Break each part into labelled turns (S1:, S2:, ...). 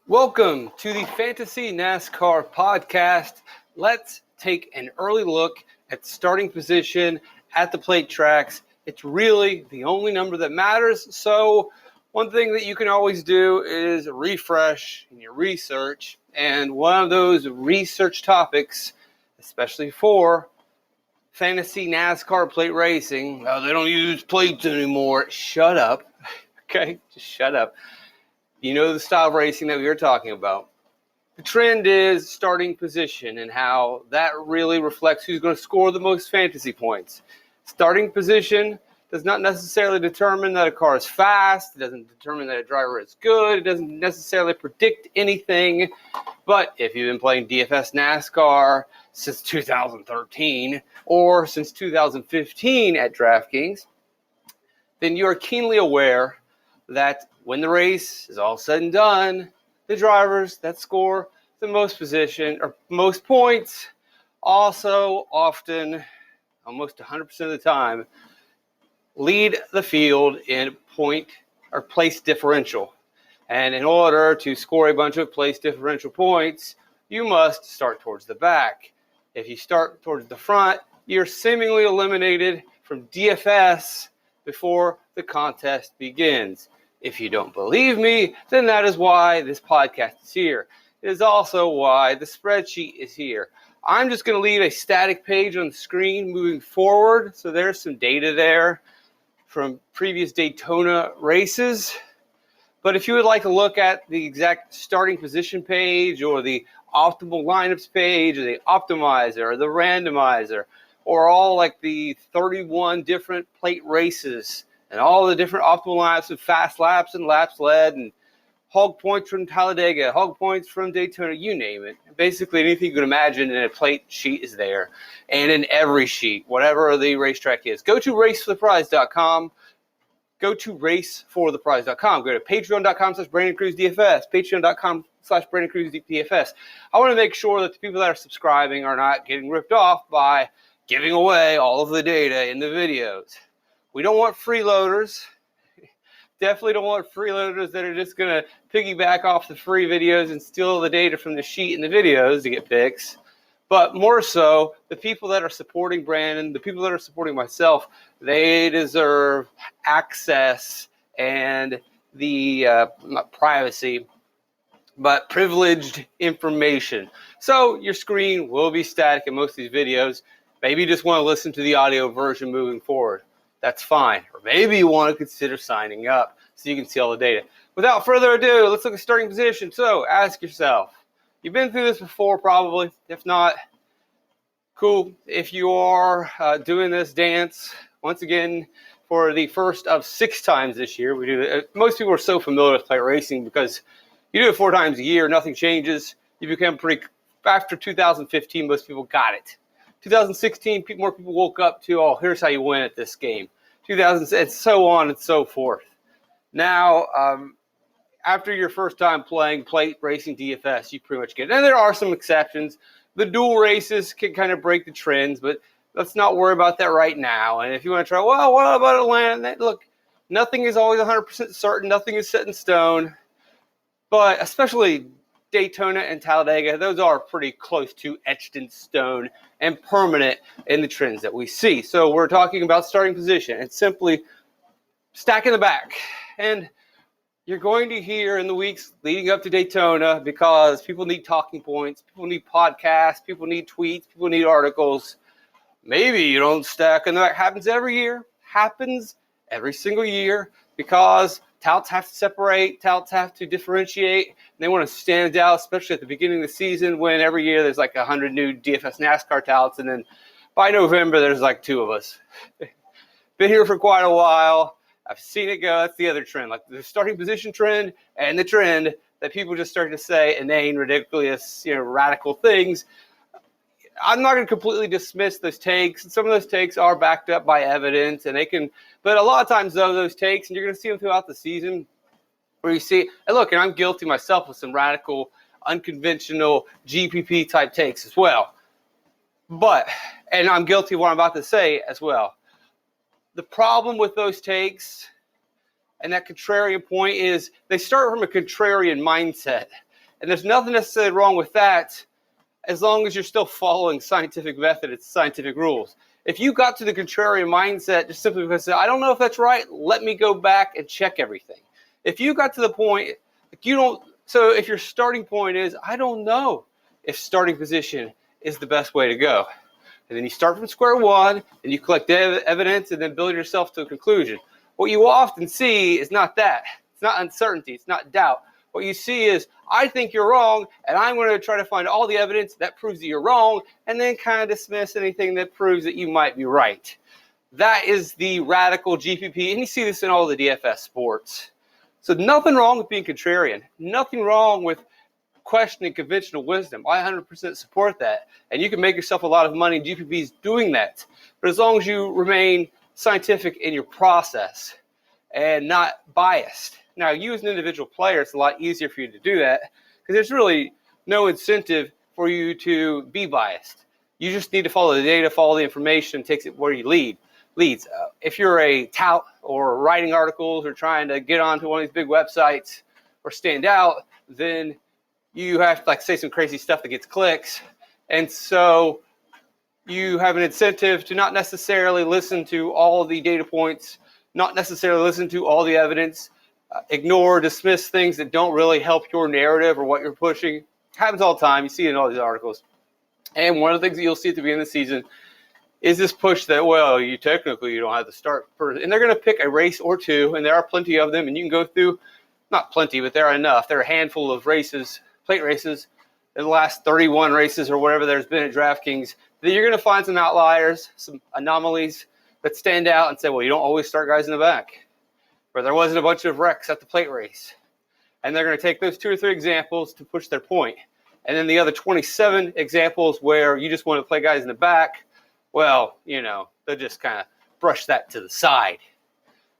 S1: Welcome to the Fantasy NASCAR podcast. Let's take an early look at starting position at the plate tracks. It's really the only number that matters. So one thing that you can always do is refresh in your research. And one of those research topics, especially for fantasy NASCAR plate racing, well, they don't use plates anymore. Shut up. Okay, just shut up. You know the style of racing that we were talking about. The trend is starting position and how that really reflects who's going to score the most fantasy points. Starting position does not necessarily determine that a car is fast. It doesn't determine that a driver is good. It doesn't necessarily predict anything. But if you've been playing DFS NASCAR since 2013 or since 2015 at DraftKings, then you are keenly aware that when the race is all said and done, the drivers that score the most position or most points also often, almost 100% of the time, lead the field in point or place differential. And in order to score a bunch of place differential points, you must start towards the back. If you start towards the front, you're seemingly eliminated from DFS before the contest begins. If you don't believe me, then that is why this podcast is here. It is also why the spreadsheet is here. I'm just going to leave a static page on the screen moving forward. So there's some data there from previous Daytona races. But if you would like to look at the exact starting position page or the optimal lineups page or the optimizer or the randomizer or all like the 31 different plate races and all the different optimal laps and fast laps and laps led and hog points from Talladega, hog points from Daytona, you name it. Basically anything you can imagine in a plate sheet is there. And in every sheet, whatever the racetrack is. Go to racefortheprize.com. Go to racefortheprize.com. Go to patreon.com/BrandonCruzDFS. Patreon.com/BrandonCruzDFS. I want to make sure that the people that are subscribing are not getting ripped off by giving away all of the data in the videos. We don't want freeloaders. Definitely don't want freeloaders that are just going to piggyback off the free videos and steal the data from the sheet in the videos to get picks. But more so, the people that are supporting Brandon, the people that are supporting myself, they deserve access and the, not privacy, but privileged information. So your screen will be static in most of these videos. Maybe you just want to listen to the audio version moving forward. That's fine. Or maybe you want to consider signing up so you can see all the data. Without further ado, let's look at starting position. So ask yourself, you've been through this before probably. If not, cool. If you are doing this dance, once again, for the first of 6 times this year, we do it. Most people are so familiar with plate racing because you do it 4 times a year, nothing changes. You become after 2015, most people got it. 2016, more people woke up to, oh, here's how you win at this game. 2000, and so on and so forth. Now, after your first time playing plate racing DFS, you pretty much get it. And there are some exceptions. The dual races can kind of break the trends, but let's not worry about that right now. And if you want to try, well, what about Atlanta? Look, nothing is always 100% certain. Nothing is set in stone. But especially Daytona and Talladega, those are pretty close to etched in stone and permanent in the trends that we see. So we're talking about starting position and simply stacking the back. And you're going to hear in the weeks leading up to Daytona, because people need talking points, people need podcasts, people need tweets, people need articles. Maybe you don't stack in the back. Happens every year. Happens every single year because touts have to separate, touts have to differentiate. They want to stand out, especially at the beginning of the season when every year there's like 100 new DFS NASCAR touts, and then by November there's like 2 of us. Been here for quite a while. I've seen it go. That's the other trend, like the starting position trend and the trend that people just start to say inane, ridiculous, radical things. I'm not going to completely dismiss those takes. Some of those takes are backed up by evidence, and they can. But a lot of times, though, those takes, and you're going to see them throughout the season, where you see, and look, and I'm guilty myself with some radical, unconventional GPP type takes as well. And I'm guilty of what I'm about to say as well. The problem with those takes and that contrarian point is they start from a contrarian mindset. And there's nothing necessarily wrong with that as long as you're still following scientific method, it's scientific rules. If you got to the contrarian mindset just simply because I don't know if that's right, let me go back and check everything. If you got to the point, so if your starting point is, I don't know if starting position is the best way to go. And then you start from square one, and you collect evidence, and then build yourself to a conclusion. What you often see is not that. It's not uncertainty. It's not doubt. What you see is, I think you're wrong, and I'm going to try to find all the evidence that proves that you're wrong, and then kind of dismiss anything that proves that you might be right. That is the radical GPP, and you see this in all the DFS sports. So nothing wrong with being contrarian. Nothing wrong with questioning conventional wisdom. I 100% support that. And you can make yourself a lot of money in GPPs doing that. But as long as you remain scientific in your process and not biased. Now, you as an individual player, it's a lot easier for you to do that because there's really no incentive for you to be biased. You just need to follow the data, follow the information, takes it where you leads. If you're a tout or writing articles or trying to get onto one of these big websites or stand out, then you have to say some crazy stuff that gets clicks. And so you have an incentive to not necessarily listen to all the data points, not necessarily listen to all the evidence, ignore, dismiss things that don't really help your narrative or what you're pushing. It happens all the time. You see it in all these articles. And one of the things that you'll see at the beginning of the season is this push that, well, you don't have to start first. And they're going to pick a race or two, and there are plenty of them, and you can go through, not plenty, but there are enough. There are a handful of races, plate races, in the last 31 races or whatever there's been at DraftKings, that you're going to find some outliers, some anomalies that stand out and say, well, you don't always start guys in the back. Or there wasn't a bunch of wrecks at the plate race. And they're going to take those 2 or 3 examples to push their point. And then the other 27 examples where you just want to play guys in the back, well, they'll just kind of brush that to the side.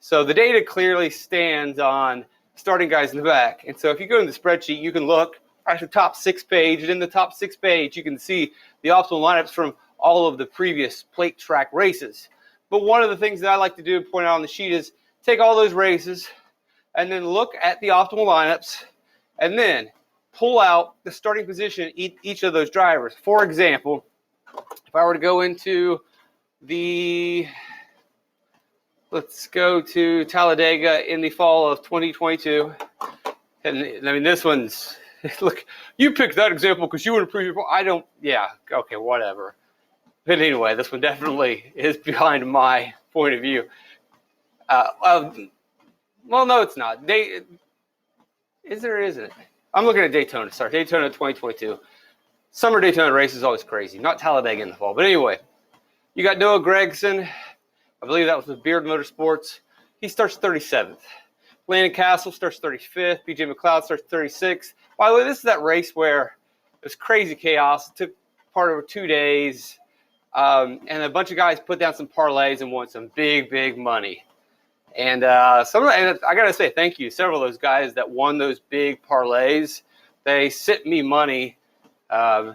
S1: So the data clearly stands on starting guys in the back. And so if you go to the spreadsheet, you can look at the top 6 page. And in the top 6 page, you can see the optimal lineups from all of the previous plate track races. But one of the things that I like to do and point out on the sheet is take all those races and then look at the optimal lineups and then pull out the starting position each of those drivers. For example, if I were to go into let's go to Talladega in the fall of 2022. And I mean, this one's, look, you picked that example because you want to prove your point. I don't, yeah, okay, whatever. But anyway, this one definitely is behind my point of view. Well, no, it's not. Is there or isn't it? I'm looking at Daytona. Sorry, Daytona 2022. Summer Daytona race is always crazy. Not Talladega in the fall. But anyway, you got Noah Gragson. I believe that was with Beard Motorsports. He starts 37th. Landon Castle starts 35th. BJ McLeod starts 36th. By the way, this is that race where it was crazy chaos. It took part over 2 days. And a bunch of guys put down some parlays and won some big, big money. And I got to say thank you. Several of those guys that won those big parlays, they sent me money. How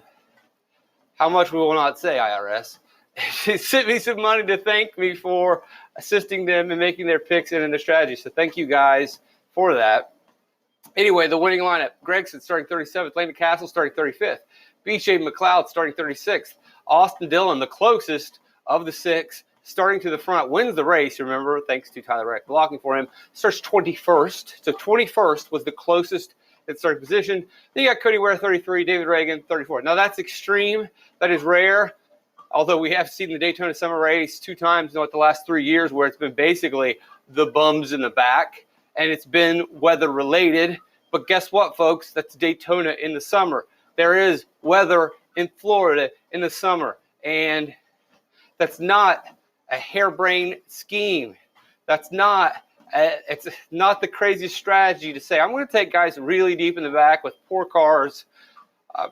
S1: much we will not say, IRS. They sent me some money to thank me for assisting them in making their picks and in their strategy. So thank you guys for that. Anyway, the winning lineup. Gregson starting 37th. Landon Castle starting 35th. BJ McLeod starting 36th. Austin Dillon, the closest of the 6, starting to the front, wins the race, remember, thanks to Tyler Reddick blocking for him, starts 21st. So 21st was the closest in starting position. Then you got Cody Ware, 33, David Reagan, 34. Now that's extreme. That is rare, although we have seen the Daytona Summer Race 2 times in the last 3 years where it's been basically the bums in the back, and it's been weather-related. But guess what, folks? That's Daytona in the summer. There is weather in Florida in the summer, and that's not a harebrained scheme. That's it's not the craziest strategy to say, I'm going to take guys really deep in the back with poor cars.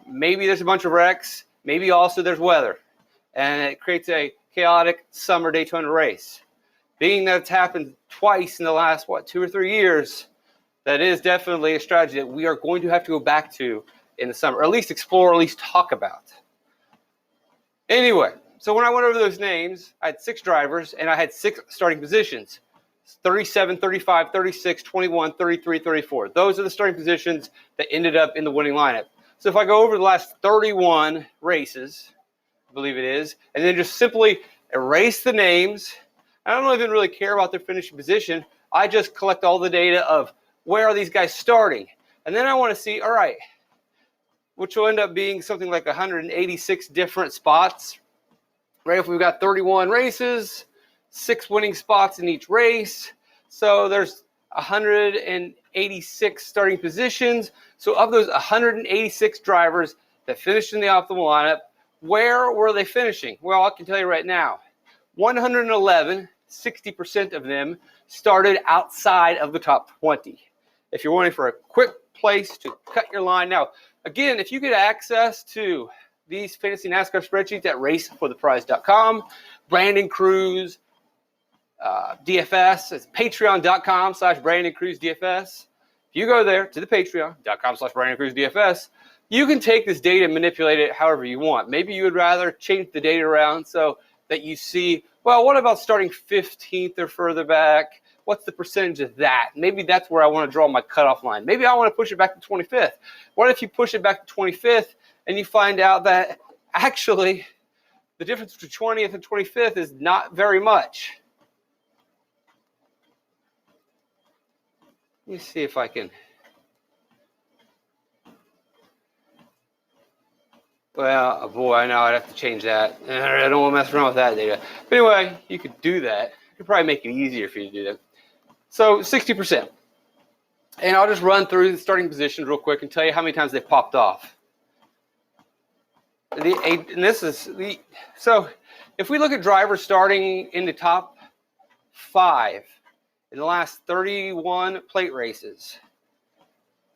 S1: Maybe there's a bunch of wrecks. Maybe also there's weather. And it creates a chaotic summer Daytona race. Being that it's happened twice in the last, 2 or 3 years, that is definitely a strategy that we are going to have to go back to in the summer, or at least explore, or at least talk about. Anyway, so when I went over those names, I had 6 drivers, and I had 6 starting positions. 37, 35, 36, 21, 33, 34. Those are the starting positions that ended up in the winning lineup. So if I go over the last 31 races, I believe it is, and then just simply erase the names, I don't even really care about their finishing position. I just collect all the data of where are these guys starting. And then I want to see, all right, which will end up being something like 186 different spots. Right, if we've got 31 races, 6 winning spots in each race. So there's 186 starting positions. So of those 186 drivers that finished in the optimal lineup, where were they finishing? Well, I can tell you right now, 111, 60% of them started outside of the top 20. If you're wanting for a quick place to cut your line. Now, again, if you get access to these fantasy NASCAR spreadsheets at racefortheprize.com, Brandon Cruz, DFS, it's patreon.com/Brandon Cruz DFS. If you go there to the patreon.com/Brandon Cruz DFS, you can take this data and manipulate it however you want. Maybe you would rather change the data around so that you see, well, what about starting 15th or further back? What's the percentage of that? Maybe that's where I want to draw my cutoff line. Maybe I want to push it back to 25th. What if you push it back to 25th and you find out that actually the difference between 20th and 25th is not very much? Let me see if I can. Well, boy, I know I'd have to change that. I don't want to mess around with that data. But anyway, you could do that. It could probably make it easier for you to do that. So 60%. And I'll just run through the starting positions real quick and tell you how many times they popped off. So if we look at drivers starting in the top 5 in the last 31 plate races,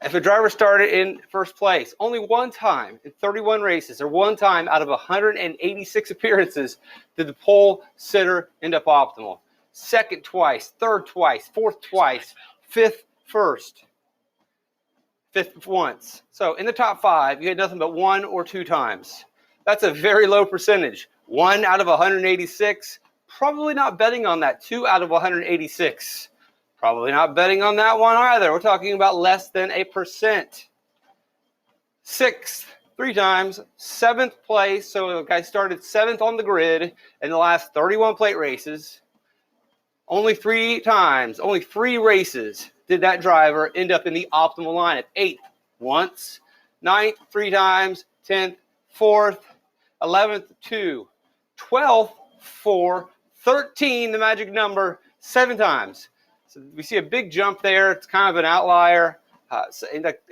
S1: if a driver started in first place only one time in 31 races, or one time out of 186 appearances, did the pole sitter end up optimal. Second twice, third twice, fourth twice, fifth first, fifth once. So in the top 5, you had nothing but 1 or 2 times. That's a very low percentage. 1 out of 186, probably not betting on that. 2 out of 186, probably not betting on that one either. We're talking about less than 1%. 6th, 3 times. 7th place, so the guy started 7th on the grid in the last 31 plate races. Only 3 times, only 3 races did that driver end up in the optimal lineup. 8th, once. 9th, 3 times. 10th, 4th. 11th, 2. 12th, 4. 13, the magic number, 7 times. So we see a big jump there. It's kind of an outlier.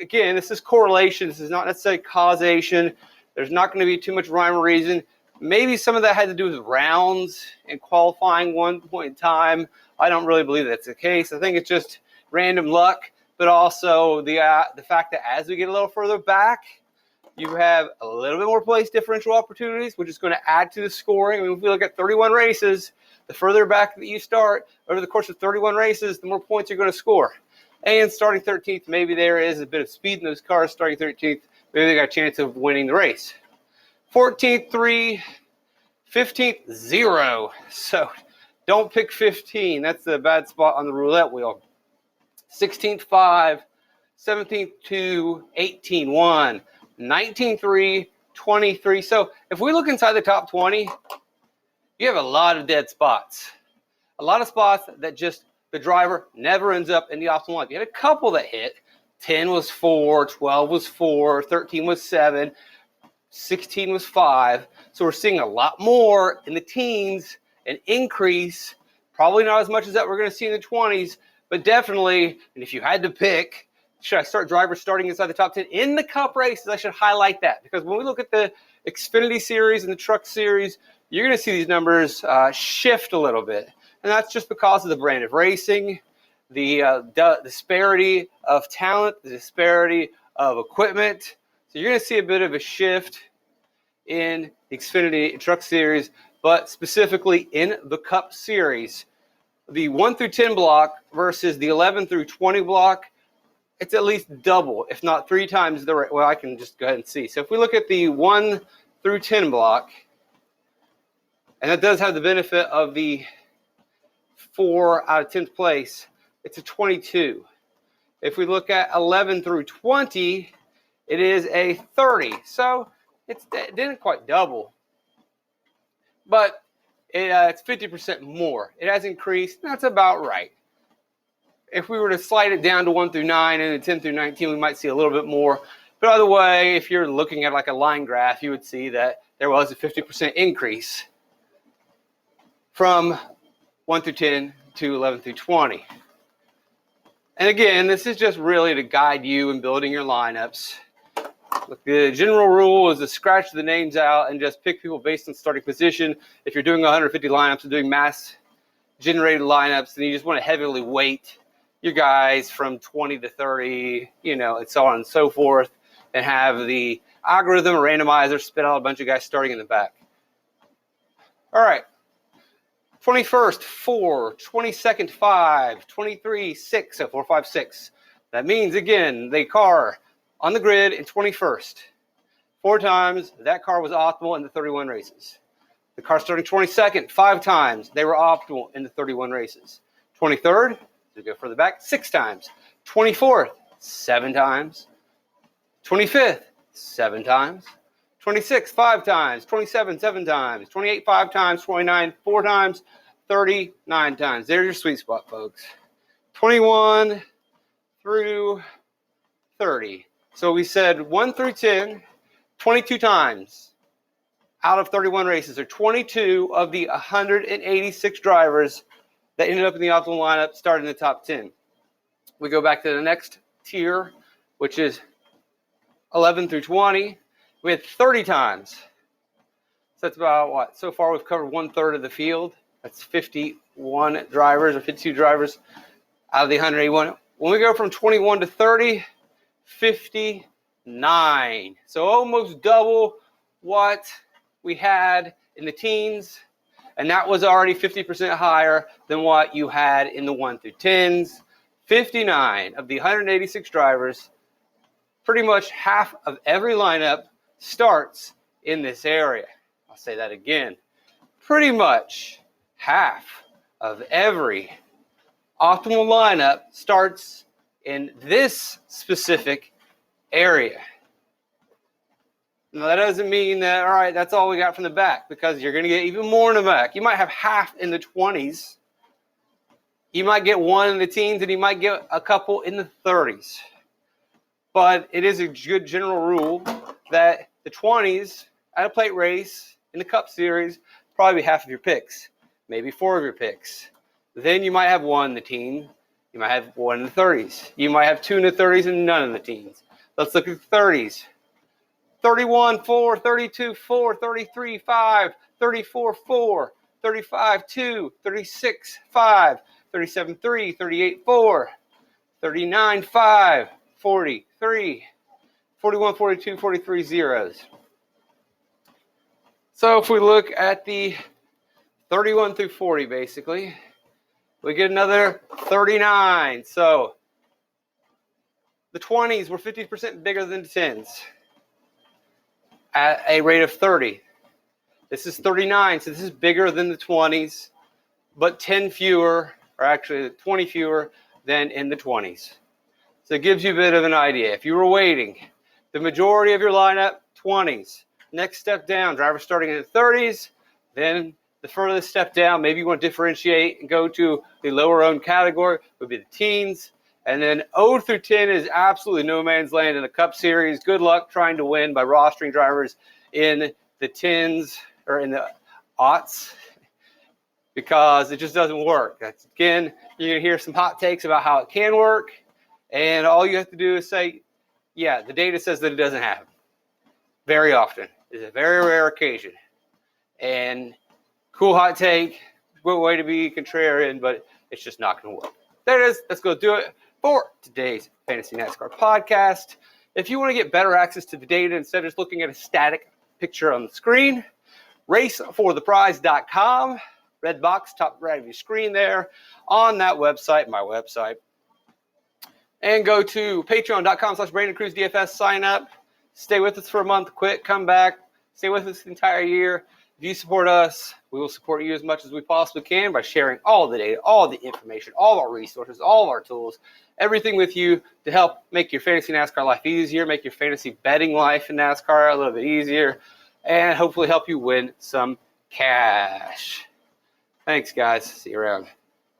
S1: Again, this is correlation. This is not necessarily causation. There's not going to be too much rhyme or reason. Maybe some of that had to do with rounds and qualifying one point in time. I don't really believe that's the case. I think it's just random luck, but also the fact that as we get a little further back, you have a little bit more place differential opportunities, which is going to add to the scoring. I mean, if we look at 31 races, the further back that you start over the course of 31 races, the more points you're going to score. And starting 13th, maybe there is a bit of speed in those cars. Starting 13th, maybe they got a chance of winning the race. 14th, 3. 15th, 0. So don't pick 15. That's the bad spot on the roulette wheel. 16th, 5. 17th, 2. 18th, 1. 19th, 3. 23. So if we look inside the top 20, you have a lot of dead spots. A lot of spots that just the driver never ends up in the optimal lineup. You had a couple that hit. 10 was 4. 12 was 4. 13 was 7. 16 was 5. So we're seeing a lot more in the teens, an increase, probably not as much as that we're going to see in the 20s, but definitely, and if you had to pick, should I start drivers starting inside the top 10 in the cup races? I should highlight that, because when we look at the Xfinity series and the truck series, you're going to see these numbers shift a little bit. And that's just because of the brand of racing, the disparity of talent, the disparity of equipment. So you're going to see a bit of a shift in the Xfinity Truck Series, but specifically in the Cup Series. The 1 through 10 block versus the 11 through 20 block, it's at least double, if not 3 times the rate. Well, I can just go ahead and see. So if we look at the 1 through 10 block, and that does have the benefit of the 4 out of 10th place, it's a 22. If we look at 11 through 20, it is a 30. So it didn't quite double, but it's 50% more. It has increased. That's about right. If we were to slide it down to 1 through 9 and then 10 through 19, we might see a little bit more. But either way, if you're looking at like a line graph, you would see that there was a 50% increase from 1 through 10 to 11 through 20. And again, this is just really to guide you in building your lineups. Look, the general rule is to scratch the names out and just pick people based on starting position. If you're doing 150 lineups and doing mass generated lineups, then you just want to heavily weight your guys from 20 to 30, and so on and so forth, and have the algorithm or randomizer spit out a bunch of guys starting in the back. All right. 21st, 4, 22nd, 5, 23, 6, so 4, 5, 6. That means, again, the car on the grid in 21st. 4 times, that car was optimal in the 31 races. The car starting 22nd, 5 times, they were optimal in the 31 races. 23rd, to go further back, 6 times. 24th, 7 times. 25th, 7 times. 26, 5 times. 27, 7 times. 28, 5 times. 29, 4 times. 30, 9 times. There's your sweet spot, folks. 21 through 30. So we said 1 through 10, 22 times out of 31 races, or 22 of the 186 drivers that ended up in the optimal lineup started in the top 10. We go back to the next tier, which is 11 through 20. We had 30 times. So that's about what? So far we've covered 1/3 of the field. That's 51 drivers or 52 drivers out of the 181. When we go from 21 to 30, 59. So almost double what we had in the teens. And that was already 50% higher than what you had in the 1 through 10s. 59 of the 186 drivers, pretty much half of every lineup starts in this area. I'll say that again. Pretty much half of every optimal lineup starts in this specific area. Now, that doesn't mean that, all right, that's all we got from the back, because you're going to get even more in the back. You might have half in the 20s. You might get one in the teens, and you might get a couple in the 30s. But it is a good general rule that the 20s at a plate race in the Cup Series probably be half of your picks, maybe 4 of your picks. Then you might have 1 in the teens. You might have 1 in the 30s. You might have 2 in the 30s and none in the teens. Let's look at the 30s. 31, 4, 32, 4, 33, 5, 34, 4, 35, 2, 36, 5, 37, 3, 38, 4, 39, 5, 40, 3, 41, 42, 43 zeros. So if we look at the 31 through 40, basically, we get another 39. So the 20s were 50% bigger than the 10s at a rate of 30. This is 39, so this is bigger than the 20s, but 10 fewer, or actually 20 fewer than in the 20s. So it gives you a bit of an idea. If you were waiting, the majority of your lineup, 20s. Next step down, driver starting in the 30s. Then the furthest step down, maybe you want to differentiate and go to the lower owned category, would be the teens. And then 0 through 10 is absolutely no man's land in the Cup Series. Good luck trying to win by rostering drivers in the 10s or in the aughts, because it just doesn't work. That's, again, you're going to hear some hot takes about how it can work. And all you have to do is say, yeah, the data says that it doesn't happen. Very often. It's a very rare occasion. And cool hot take, good way to be contrarian, but it's just not going to work. There it is. Let's go do it for today's Fantasy NASCAR podcast. If you want to get better access to the data instead of just looking at a static picture on the screen, racefortheprize.com, red box, top right of your screen there. On that website, my website. And go to patreon.com/BrandonCruzDFS, sign up. Stay with us for a month, quit, come back. Stay with us the entire year. If you support us, we will support you as much as we possibly can by sharing all the data, all the information, all of our resources, all of our tools, everything with you to help make your fantasy NASCAR life easier, make your fantasy betting life in NASCAR a little bit easier, and hopefully help you win some cash. Thanks, guys. See you around.